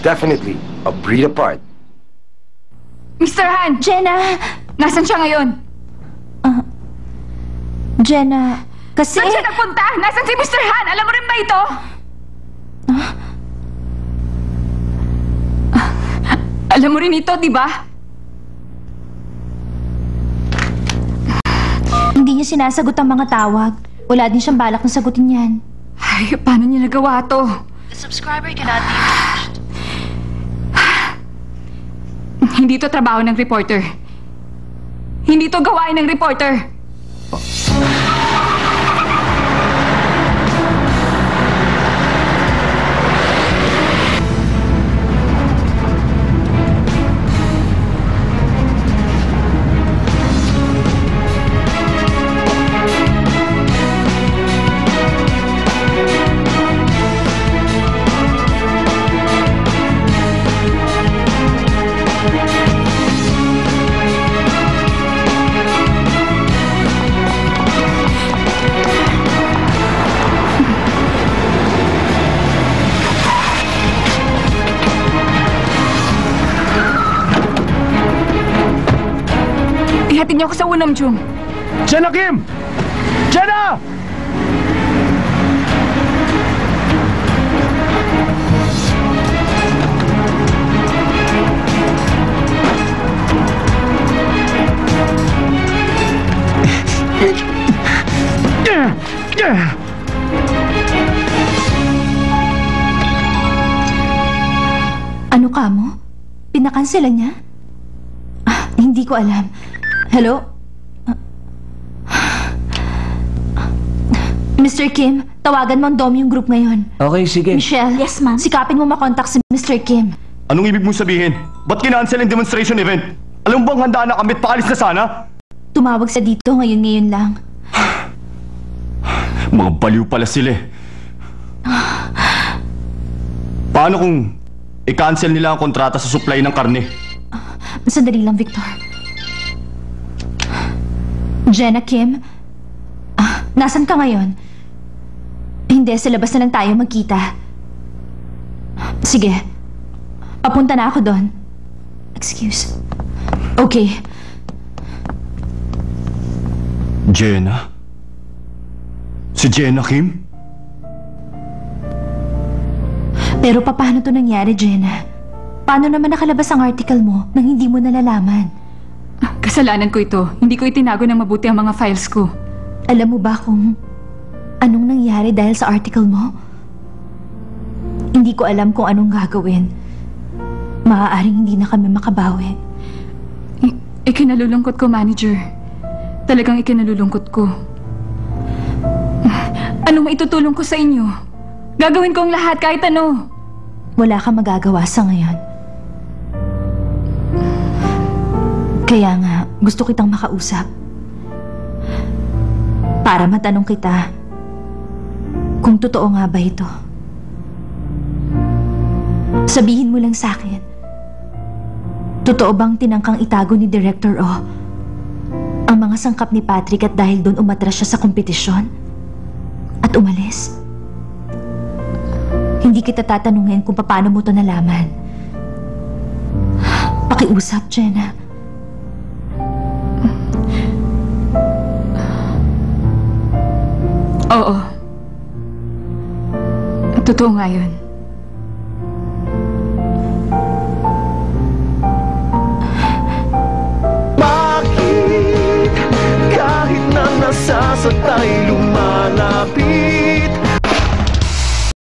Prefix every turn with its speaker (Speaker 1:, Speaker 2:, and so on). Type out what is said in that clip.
Speaker 1: definitely a breed apart.
Speaker 2: Mr. Han!
Speaker 3: Jenna!
Speaker 2: Nasaan siya ngayon?
Speaker 3: Jenna, kasi...
Speaker 2: Saan siya nagpunta? Nasaan si Mr. Han? Alam mo rin ba ito? Alam mo rin ito, di ba?
Speaker 3: Hindi niya sinasagot ang mga tawag. Wala din siyang balak na sagutin yan.
Speaker 2: Ay, paano niya nagawa to?
Speaker 4: The subscriber cannot be reached.
Speaker 2: Hindi to trabaho ng reporter. Hindi to gawain ng reporter. Ihatid niyo ako sa unang, Jung.
Speaker 5: Jenna Kim! Jenna!
Speaker 3: Ano ka mo? Pinakansela niya? Hindi ko alam. Hello? Mr. Kim, tawagan mo ang Dom yung group ngayon.
Speaker 5: Okay, sige.
Speaker 3: Michelle,
Speaker 2: Yes, ma'am.
Speaker 3: sikapin mo makontak si Mr. Kim.
Speaker 5: Anong ibig mong sabihin? Ba't kinancel ang demonstration event? Alam mo bang handa na kami at paalis na sana?
Speaker 3: Tumawag sa dito ngayon lang.
Speaker 5: Mga baliw pala sila eh. Paano kung i-cancel nila ang kontrata sa supply ng karne?
Speaker 3: Sandali lang, Victor. Jenna Kim? Nasaan ka ngayon? Hindi, sa labas na lang tayo magkita. Sige. Papunta na ako doon. Excuse. Okay.
Speaker 5: Jenna? Si Jenna Kim?
Speaker 3: Pero paano to nangyari, Jenna? Paano naman nakalabas ang article mo nang hindi mo nalalaman?
Speaker 2: Kasalanan ko ito. Hindi ko itinago ng mabuti ang mga files ko.
Speaker 3: Alam mo ba kung anong nangyari dahil sa article mo? Hindi ko alam kung anong gagawin. Maaaring hindi na kami makabawi.
Speaker 2: Ikinalulungkot ko, manager. Talagang ikinalulungkot ko. Anong maitutulong ko sa inyo? Gagawin ko ang lahat kahit ano.
Speaker 3: Wala kang magagawa sa ngayon. Kaya nga, gusto kitang makausap. Para matanong kita kung totoo nga ba ito. Sabihin mo lang sa akin, totoo bang tinangkang itago ni Director O ang mga sangkap ni Patrick at dahil doon umatras siya sa kompetisyon? At umalis? Hindi kita tatanungin kung paano mo to nalaman. Pakiusap, Jenna.
Speaker 2: Oo. Totoo nga yun.
Speaker 6: Bakit kahit na nasasaktan